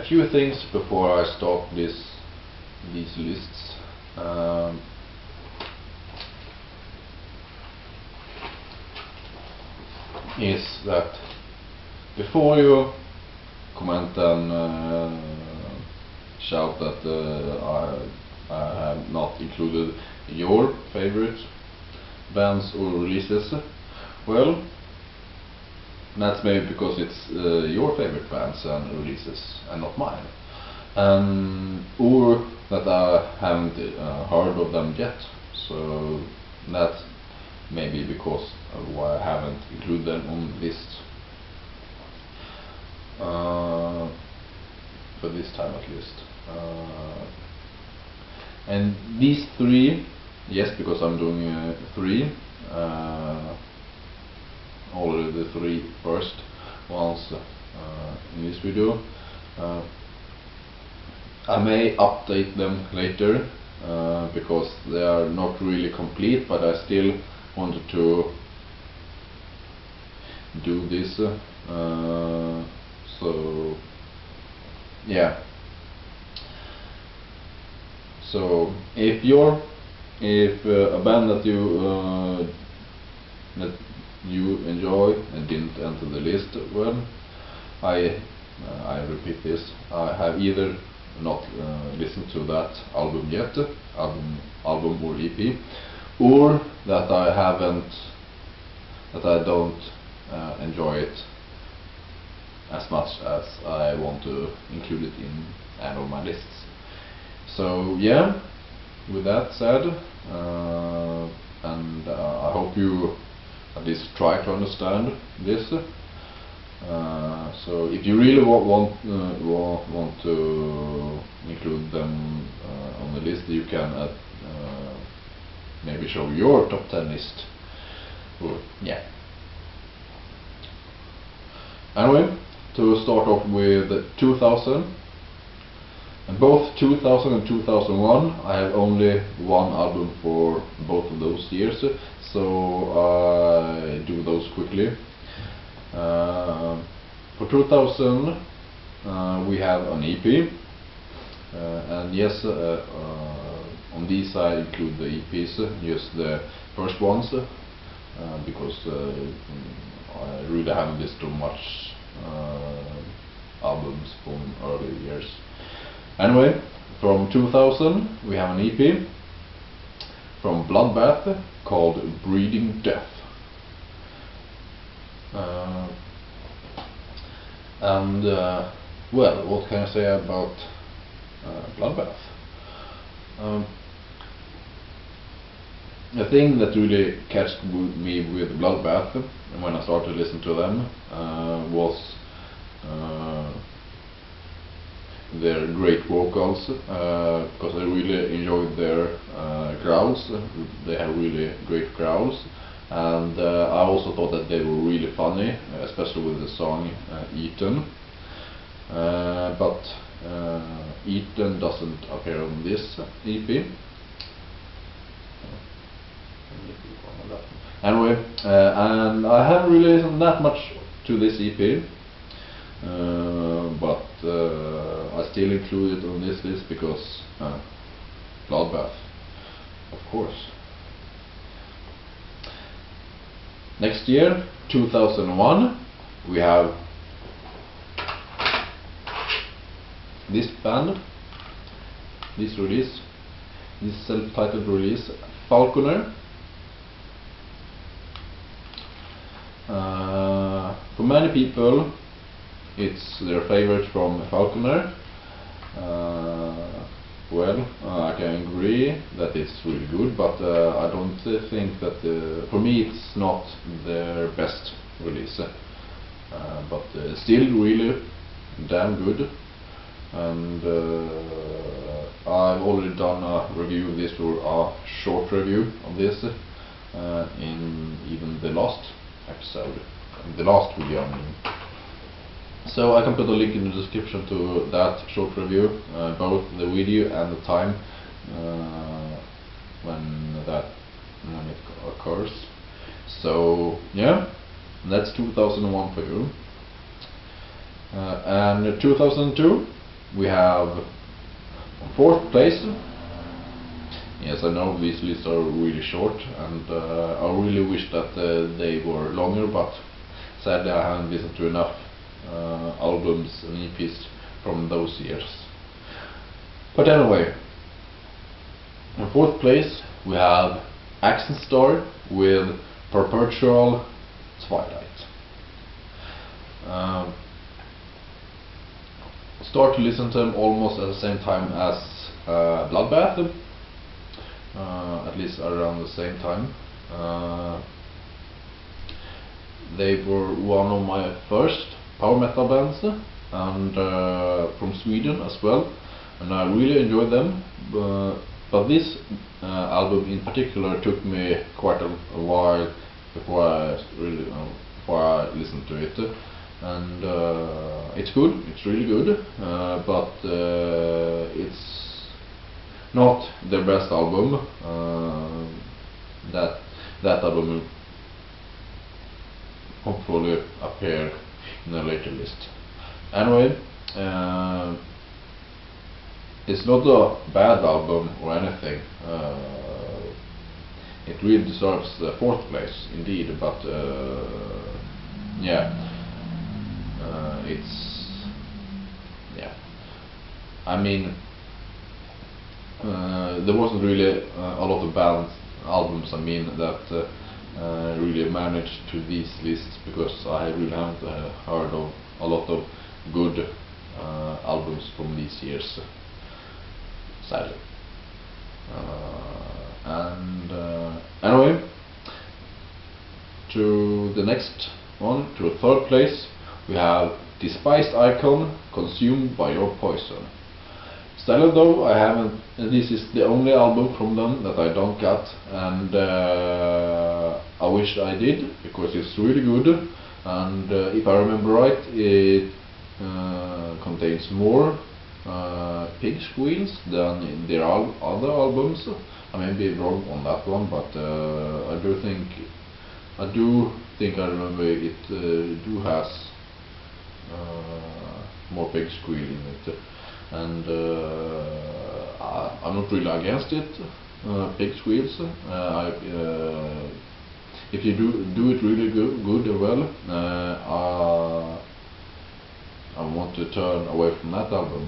few things before I start these lists. Is that before you comment and shout that I have not included your favorite bands or releases, well, that's maybe because it's your favorite bands and releases and not mine, or that I haven't heard of them yet, so that's maybe because of why I haven't included them on the list for this time at least. And these three, yes, because I'm doing three, already the three first ones in this video. I may update them later because they are not really complete, but I still wanted to do this, so yeah. So if a band that you enjoy and didn't enter the list, well, I repeat this, I have either not listened to that album yet, album or EP, or that I don't enjoy it as much as I want to include it in any of my lists. So yeah, with that said, and I hope you at least try to understand this. So if you really want to include them on the list, you can maybe show your top 10 list. Yeah. Anyway, to start off with 2000, and both 2000 and 2001, I have only one album for both of those years, so I do those quickly. For 2000, we have an EP, and yes, on these I include the EPs, just the first ones, because I really haven't listened to much albums from early years. Anyway, from 2000 we have an EP from Bloodbath called Breeding Death. Well, what can I say about Bloodbath? The thing that really catched me with Bloodbath when I started to listen to them was their great vocals, because I really enjoyed their growls. They have really great growls, and I also thought that they were really funny, especially with the song Eaten. But Eaten doesn't appear on this EP. Anyway, and I haven't really listened that much to this EP, but I still include it on this list because Bloodbath, of course. Next year, 2001, we have this band, this release, this self-titled release, Falconer. For many people, it's their favorite from Falconer. Well, I can agree that it's really good, but I don't think that, for me it's not their best release, but still really damn good. And I've already done a review of this, or a short review of this, in even the last episode, the last video I mean. So I can put a link in the description to that short review, both the video and the time when it occurs. So yeah, that's 2001 for you. And 2002 we have on fourth place. Yes, I know these lists are really short, and I really wish that they were longer, but sadly I haven't listened to enough albums and EPs from those years. But anyway, in fourth place we have Accent Star with Perpetual Twilight. Start to listen to them almost at the same time as Bloodbath, at least around the same time. They were one of my first power metal bands, and from Sweden as well, and I really enjoyed them. But this album in particular took me quite a while before I listened to it, and it's good, it's really good, but it's not their best album. That album will hopefully appear in a later list. Anyway, it's not a bad album or anything. It really deserves the fourth place indeed, but yeah, I mean, there wasn't really a lot of albums, I mean, that really managed to these lists, because I really haven't heard of a lot of good albums from these years, sadly. Anyway, to the next one, to the third place, we have Despised Icon, Consumed by Your Poison. Still though, I haven't, this is the only album from them that I don't got, and I wish I did, because it's really good, and if I remember right, it contains more pig squeals than their other albums. I may be wrong on that one, but I do think I remember it do has more pig squeal in it, and I'm not really against it, pig squeals. If you do it really good well, I want to turn away from that album.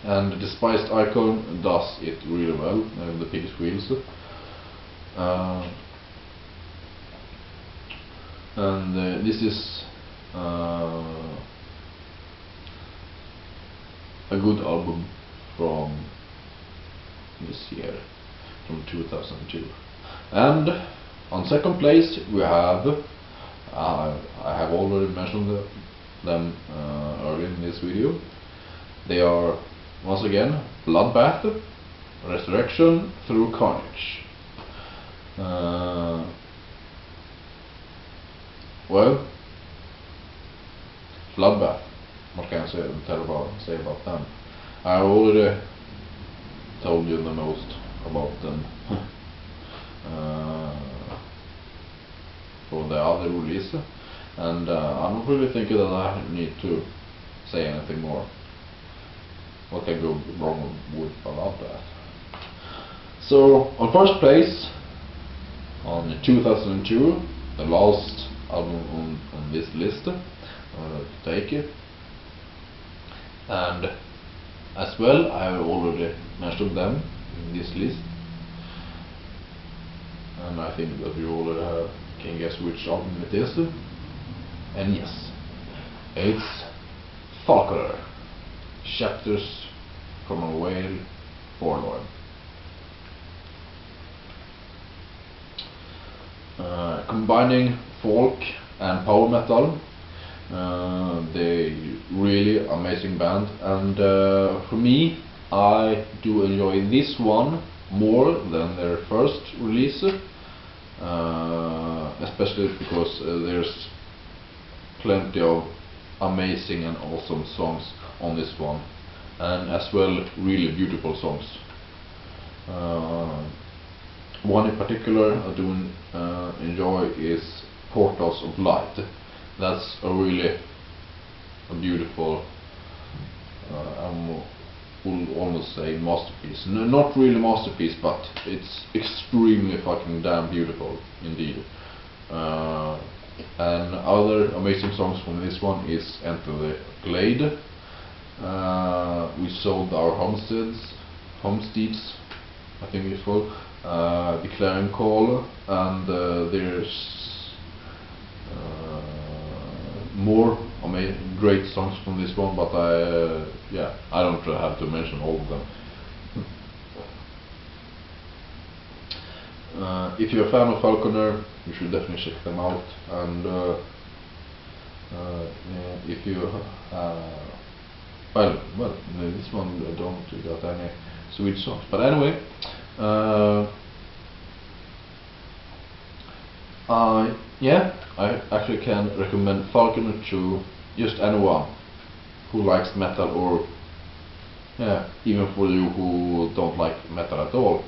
And Despised Icon does it really well, the pig squeals. And this is a good album from this year, from 2002. And on second place we have, I have already mentioned them earlier in this video. They are once again Bloodbath, Resurrection Through Carnage. Well, Bloodbath, what can I say about them? I already told you the most about them for the other release, and I'm not really thinking that I need to say anything more. What can go wrong with Bloodbath? So on first place, on 2002, the last album on this list, to take it, and as well I have already mentioned them in this list, and I think that you already can guess which album it is, and yes, it's Falconer, Chapters from a Whale Forlorn. Combining folk and power metal, they really amazing band, and for me, I do enjoy this one more than their first release, especially because there's plenty of amazing and awesome songs on this one, and as well really beautiful songs. One in particular I do enjoy is Portals of Light. That's a really a beautiful, would almost say masterpiece. Not really masterpiece, but it's extremely fucking damn beautiful indeed. And other amazing songs from this one is Enter the Glade. We Sold Our Homesteads, I think it's called. The Clarion Call, and there's more great songs from this one, but I don't have to mention all of them. If you're a fan of Falconer, you should definitely check them out. And if you this one don't got any Swedish songs, but anyway, I actually can recommend Falconer to just anyone who likes metal, or even for you who don't like metal at all.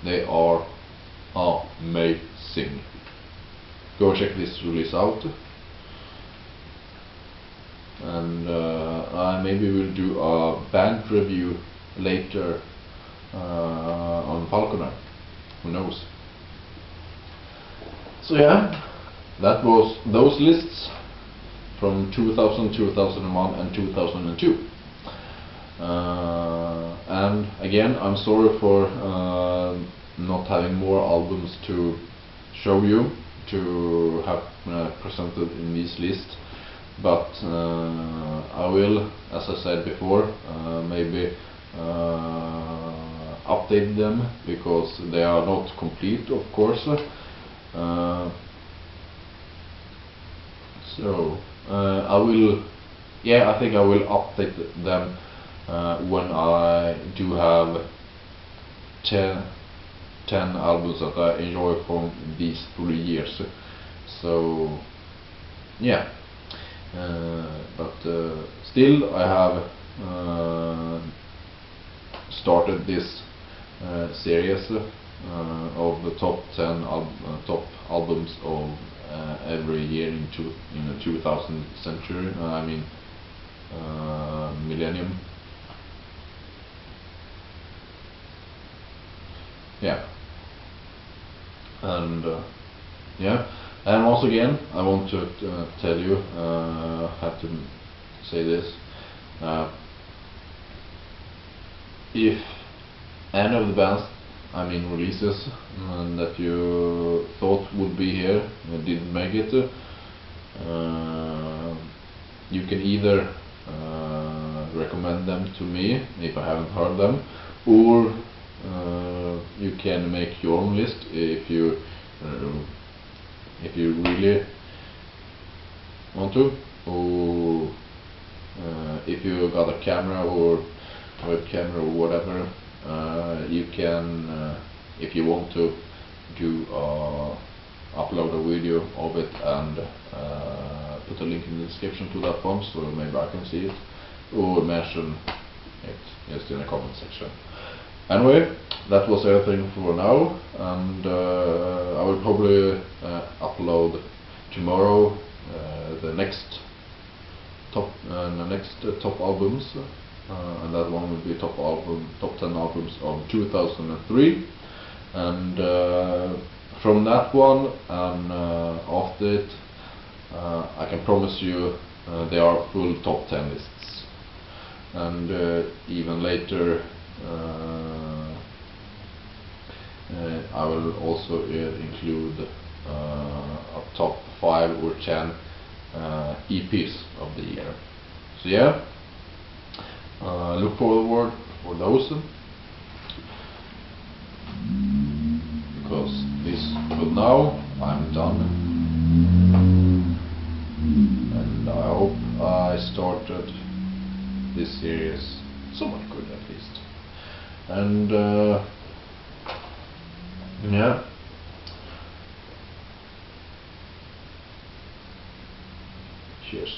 They are amazing. Go check this release out, and I maybe will do a band review later on Falconer. Who knows? So yeah, that was those lists from 2000, 2001 and 2002. And again, I'm sorry for not having more albums to show you, to have presented in this list, but I will, as I said before, maybe update them, because they are not complete, of course. I will, I think I will update them when I do have 10 albums that I enjoy from these 3 years. So yeah, but still I have started this series of the top 10 top albums of every year in the 2000th century, millennium. Yeah, and and once again I want to tell you, have to say this, if any of the bands releases that you thought would be here didn't make it, you can either recommend them to me if I haven't heard them, or you can make your own list if you really want to, or if you got a camera or webcam or whatever, you can, if you want to, do upload a video of it and put a link in the description to that one, so maybe I can see it, or mention it just in the comment section. Anyway, that was everything for now, and I will probably upload tomorrow the next top albums, and that one will be top 10 albums of 2003, and from that one and after it, I can promise you they are full top 10 lists, and even later I will also include a top 5 or 10 EPs of the year. So yeah, look forward for those, because for now I'm done, and I hope I started this series somewhat good at least. And yeah, cheers.